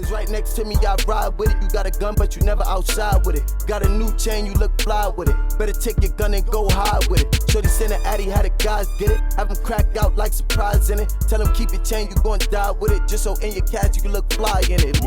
It's right next to me, I ride with it. You got a gun, but you never outside with it. Got a new chain, you look fly with it. Better take your gun and go hide with it. Shorty send an addy, how the guys get it. Have them crack out like surprise in it. Tell them keep your chain, you gon' die with it. Just so in your cash you can look fly in it.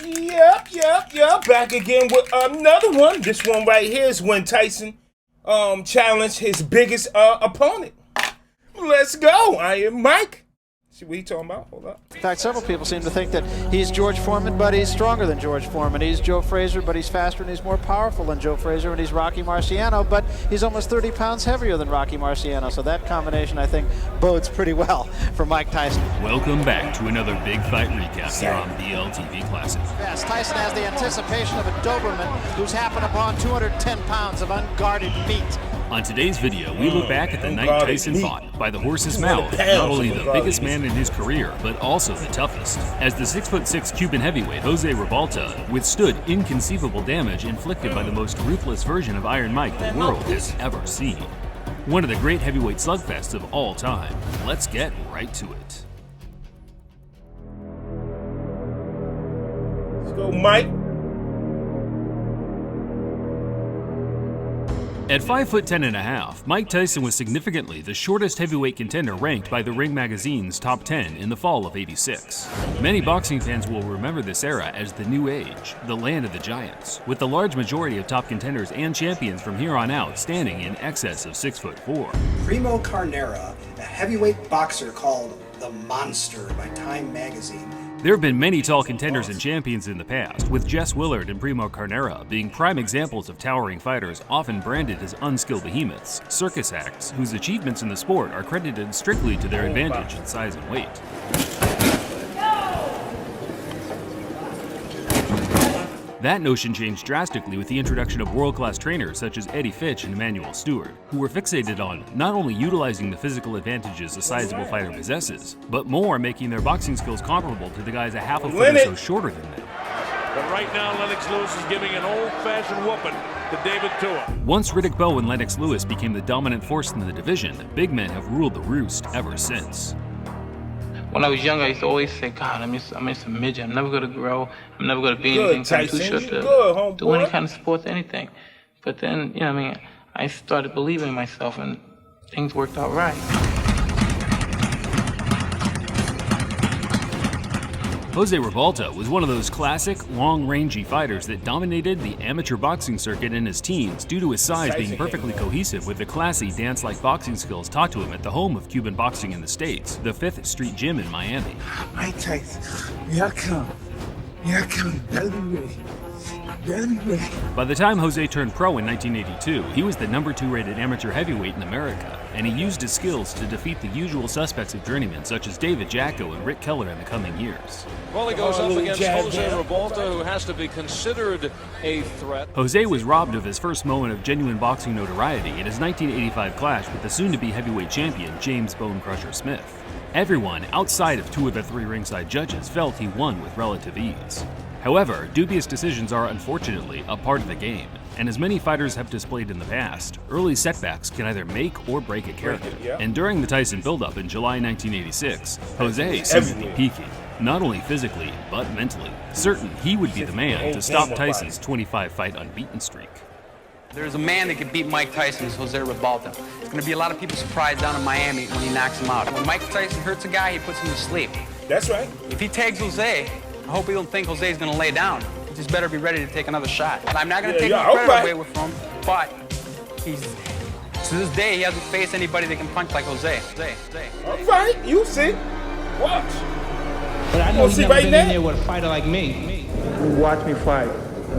Yep. Back again with another one. This one right here is when Tyson challenged his biggest opponent. Let's go. I am Mike. See what he talking about? Hold up. In fact, several people seem to think that he's George Foreman, but he's stronger than George Foreman. He's Joe Frazier, but he's faster and he's more powerful than Joe Frazier, and he's Rocky Marciano, but he's almost 30 pounds heavier than Rocky Marciano. So that combination, I think, bodes pretty well for Mike Tyson. Welcome back to another big fight recap here on BLTV Classic. Yes, Tyson has the anticipation of a Doberman who's happened upon 210 pounds of unguarded meat. On today's video, we look back at the night Tyson fought by the horse's mouth, not only the biggest man in his career, but also the toughest. As the 6'6" Cuban heavyweight Jose Ribalta withstood inconceivable damage inflicted by the most ruthless version of Iron Mike the world has ever seen. One of the great heavyweight slugfests of all time. Let's get right to it. Let's go, Mike. At 5'10½", Mike Tyson was significantly the shortest heavyweight contender ranked by the Ring Magazine's top 10 in the fall of '86. Many boxing fans will remember this era as the New Age, the land of the giants, with the large majority of top contenders and champions from here on out standing in excess of 6'4". Primo Carnera, a heavyweight boxer called the Monster by Time magazine. There have been many tall contenders and champions in the past, with Jess Willard and Primo Carnera being prime examples of towering fighters often branded as unskilled behemoths, circus acts, whose achievements in the sport are credited strictly to their advantage in size and weight. That notion changed drastically with the introduction of world-class trainers such as Eddie Fitch and Emmanuel Stewart, who were fixated on not only utilizing the physical advantages a sizable fighter possesses, but more making their boxing skills comparable to the guys a half a foot or so shorter than them. But right now, Lennox Lewis is giving an old-fashioned whooping to David Tua. Once Riddick Bowe and Lennox Lewis became the dominant force in the division, big men have ruled the roost ever since. When I was young, I used to always say, God, I'm just a midget. I'm never going to grow. I'm never going to be anything. I'm too short to do any kind of sports, anything. But then, I started believing in myself, and things worked out right. Jose Ribalta was one of those classic, long-rangey fighters that dominated the amateur boxing circuit in his teens due to his size being perfectly cohesive with the classy, dance-like boxing skills taught to him at the home of Cuban boxing in the States, the 5th Street Gym in Miami. Mike Tyson, here I come. Better be ready. By the time Jose turned pro in 1982, he was the #2 rated amateur heavyweight in America, and he used his skills to defeat the usual suspects of journeymen such as David Jacko and Rick Keller in the coming years. Well, he goes up against Jose Ribalta, who has to be considered a threat. Jose was robbed of his first moment of genuine boxing notoriety in his 1985 clash with the soon-to-be heavyweight champion James Bone Crusher Smith. Everyone outside of 2 of the 3 ringside judges felt he won with relative ease. However, dubious decisions are unfortunately a part of the game, and as many fighters have displayed in the past, early setbacks can either make or break a character. And during the Tyson build-up in July 1986, Jose seemed to be peaking, not only physically, but mentally, certain he would be the man to stop Tyson's 25-fight unbeaten streak. There's a man that can beat Mike Tyson, is Jose Ribalta. There's going to be a lot of people surprised down in Miami when he knocks him out. When Mike Tyson hurts a guy, he puts him to sleep. That's right. If he tags Jose, I hope he don't think Jose's going to lay down. He just better be ready to take another shot. And I'm not going to take my credit away from him, but to this day, he hasn't faced anybody that can punch like Jose. All right, you see. Watch. But I know he's never been in there with a fighter like me. Watch me fight.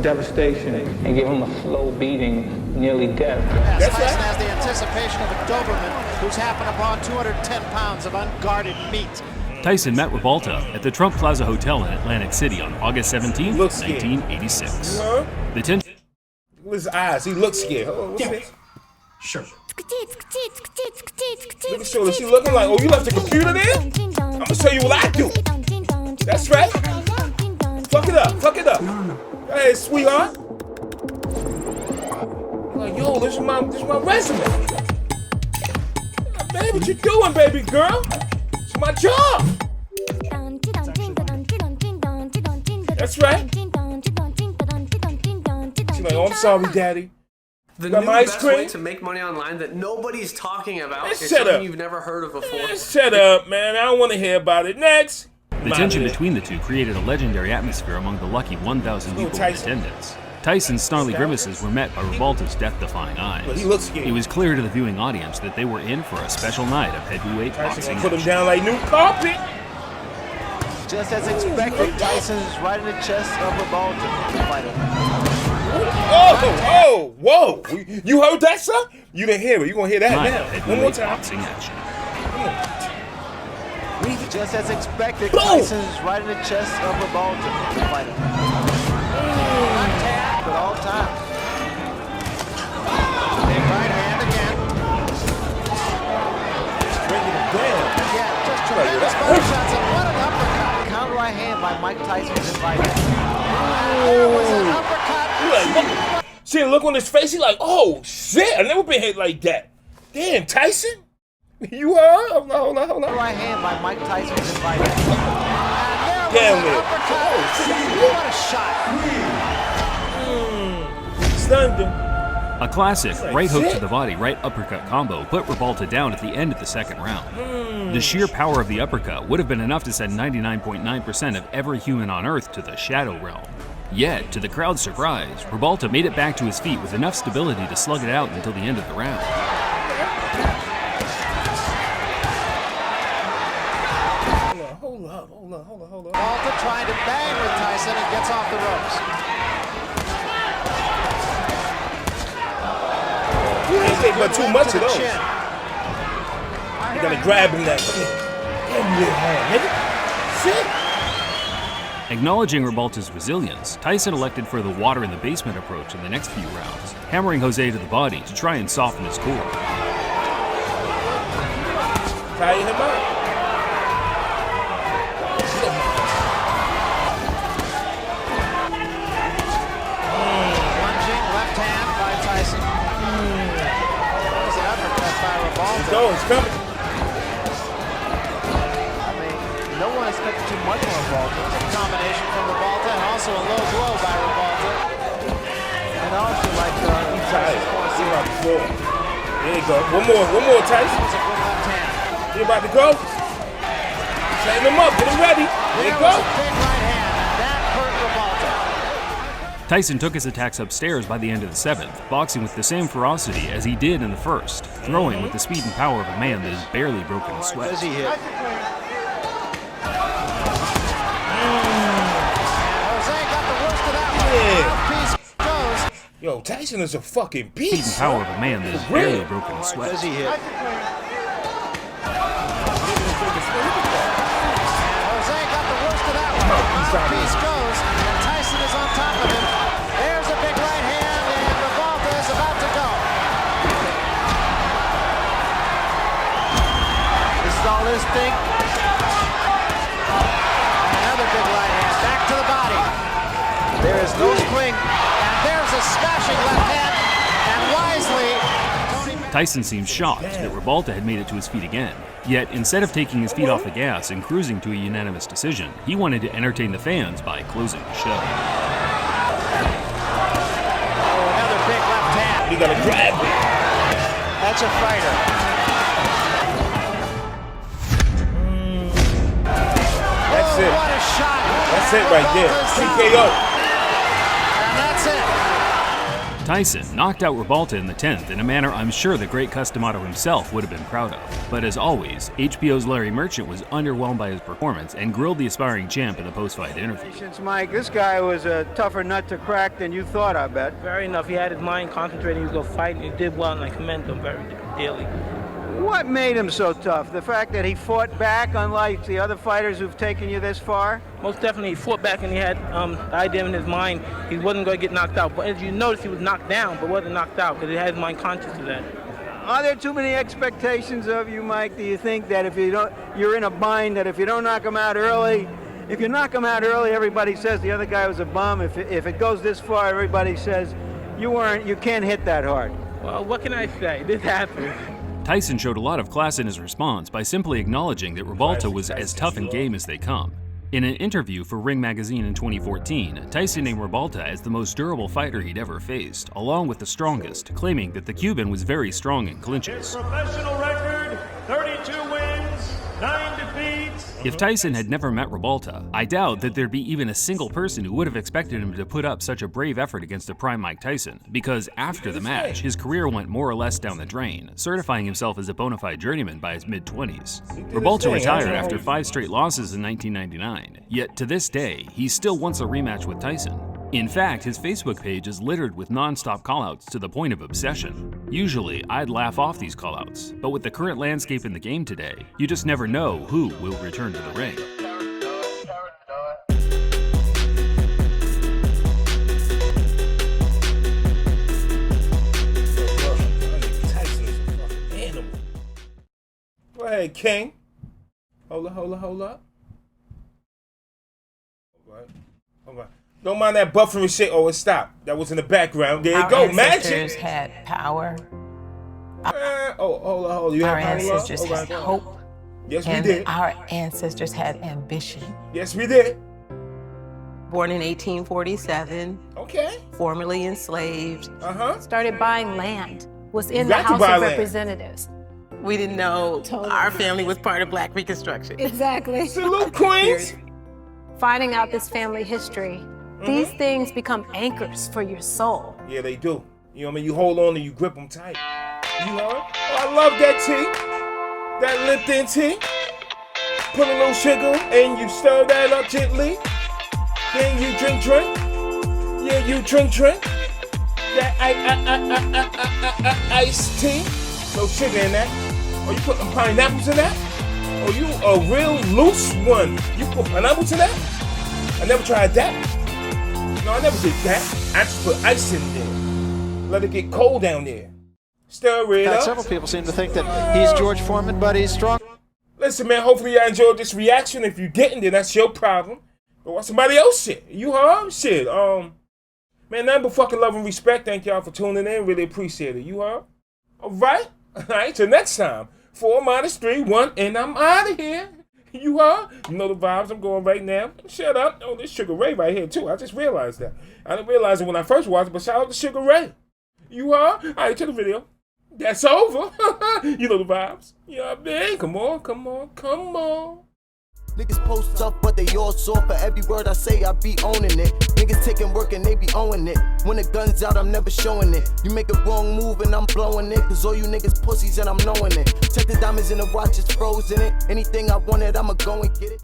Devastation. And give him a slow beating, nearly death. Yes, Tyson has the anticipation of a Doberman who's happened upon 210 pounds of unguarded meat. Tyson met Ribalta at the Trump Plaza Hotel in Atlantic City on August 17, 1986. The tension. Look at his eyes. He looks scared. What's this? Sure. Look at his shoulders. He looking like, oh, you left the computer there? I'm going to show you what I do. That's right. Fuck it up. Hey, sweetheart. Like, yo, this is my resume. Man, what you doing, baby girl? It's my job. That's right. She's like, oh, I'm sorry, Daddy. The Got new my ice best cream? way to make money online that nobody's talking about Let's is shut something up. you've never heard of before. Shut up, man. I don't want to hear about it. Next. The tension between the two created a legendary atmosphere among the lucky 1,000 people in attendance. Tyson's snarly grimaces were met by Ribalta's death-defying eyes. But he looks scared. It was clear to the viewing audience that they were in for a special night of heavyweight boxing. Put him down like new carpet. Just as expected, Tyson is right in the chest of Ribalta. Oh, whoa. You heard that, sir? You didn't hear it. You're going to hear that now. One more time. Boxing action. Just as expected, Tyson is right in the chest of Ribalta. Not tapped at all times. Big right hand again. Bringing it down. Yeah, just tremendous body shots and what an uppercut. Counter right hand by Mike Tyson is invited. There was an uppercut. See the look on his face? He like, oh, shit. I've never been hit like that. Damn, Tyson? You heard? Hold on. Right hand by Mike Tyson is invited. Damn it. What a shot. Stunned him. A classic right hook to the body, right uppercut combo put Ribalta down at the end of the second round. The sheer power of the uppercut would have been enough to send 99.9% of every human on Earth to the shadow realm. Yet, to the crowd's surprise, Ribalta made it back to his feet with enough stability to slug it out until the end of the round. Hold up. Ribalta trying to bang with Tyson and gets off the ropes. You ain't take but too much of those. You gotta grab him that. Damn your hand, nigga. Shit. Acknowledging Ribalta's resilience, Tyson elected for the water in the basement approach in the next few rounds, hammering Jose to the body to try and soften his core. Tie him up. Lunging left hand by Tyson. That was an uppercut by Ribalta. It's coming. I mean, no one expected too much from Ribalta. It's a combination from Ribalta and also a low blow by Ribalta. And also like he's tired. He's about to fall. There you go. One more, Tyson. That's a good left hand. He about to go. Setting him up. Get him ready. There you go. Big right hand. That hurt Ribalta. Tyson took his attacks upstairs by the end of the seventh, boxing with the same ferocity as he did in the first, throwing with the speed and power of a man that has barely broken a sweat. Does he hit? Jose got the worst of that one. Piece goes. Yo, Tyson is a fucking Speed and beast. power of a man that has barely broken a sweat. Does he hit? Jose got the worst of that one. Piece goes, and Tyson is on top of him. There's a big right hand, and Ribalta is about to go. This is all his thing. Another big right hand, back to the body. There is no spring, and there's a smashing left hand, and wisely, Tyson seemed shocked that Ribalta had made it to his feet again. Yet, instead of taking his feet off the gas and cruising to a unanimous decision, he wanted to entertain the fans by closing the show. another big left hand. You gotta grab him. That's a fighter. That's it. What a shot. That's it right there. TKO. And that's it. Tyson knocked out Ribalta in the 10th in a manner I'm sure the great Customato himself would have been proud of. But as always, HBO's Larry Merchant was underwhelmed by his performance and grilled the aspiring champ in the post-fight interview. Mike, this guy was a tougher nut to crack than you thought, I bet. Very enough. He had his mind concentrated. He was going to fight, and he did well, and I commend him very dearly. What made him so tough? The fact that he fought back, unlike the other fighters who've taken you this far? Most definitely, he fought back, and he had the idea in his mind he wasn't going to get knocked out. But as you notice, he was knocked down, but wasn't knocked out because he had his mind conscious of that. Are there too many expectations of you, Mike? Do you think that if you don't, you're in a bind, that if you don't knock him out early, if you knock him out early, everybody says the other guy was a bum. If it goes this far, everybody says you can't hit that hard. Well, what can I say? This happens. Tyson showed a lot of class in his response by simply acknowledging that Ribalta was as tough in game as they come. In an interview for Ring magazine in 2014, Tyson named Ribalta as the most durable fighter he'd ever faced, along with the strongest, claiming that the Cuban was very strong in clinches. Professional record, 32 wins, 9 defeats. If Tyson had never met Ribalta, I doubt that there'd be even a single person who would have expected him to put up such a brave effort against a prime Mike Tyson, because after the match, his career went more or less down the drain, certifying himself as a bona fide journeyman by his mid-20s. Ribalta retired after 5 straight losses in 1999, yet to this day, he still wants a rematch with Tyson. In fact, his Facebook page is littered with non-stop callouts to the point of obsession. Usually, I'd laugh off these callouts, but with the current landscape in the game today, you just never know who will return to the ring. Go ahead, King. Hold up. All right. Don't mind that buffering shit. Oh, it stopped. That was in the background. There you go, magic. Our ancestors had power. Hold on. Our ancestors had hope. Yes, we did. Our ancestors had ambition. Yes, we did. Born in 1847. Okay. Formerly enslaved. Started buying land. Was in the House of Representatives. We didn't know our family was part of Black Reconstruction. Exactly. Salute, Queens. Finding out this family history, these things become anchors for your soul. Yeah, they do. You know what I mean? You hold on and you grip them tight. You heard? Oh, I love that tea. That Lipton tea. Put a little sugar and you stir that up gently. Then you drink. Yeah, you drink. That iced tea. No sugar in that. Or you put some pineapples in that. Or you a real loose one. You put pineapples in that? I never tried that. No, I never did that. I just put ice in there. Let it get cold down there. Stir it up. Several people seem to think that he's George Foreman, but he's strong. Listen, man, hopefully y'all enjoyed this reaction. If you didn't, then that's your problem. But watch somebody else shit. You heard? Shit. Man, nothing but fucking love and respect. Thank y'all for tuning in. Really appreciate it. You heard? All right? All right, till next time. 4 minus 3, 1, and I'm out of here. You heard? You know the vibes. I'm going right now. Shut up. Oh, this Sugar Ray right here, too. I just realized that. I didn't realize it when I first watched it, but shout out to Sugar Ray. You heard? All right, to the video. That's over. You know the vibes. You know what I mean? Come on. Niggas post up, but they all soft. For every word I say, I be owning it. Niggas taking work and they be owning it. When the gun's out, I'm never showing it. You make a wrong move and I'm blowing it. Cause all you niggas pussies and I'm knowing it. Check the diamonds in the watch, it's frozen it. Anything I wanted, I'ma go and get it.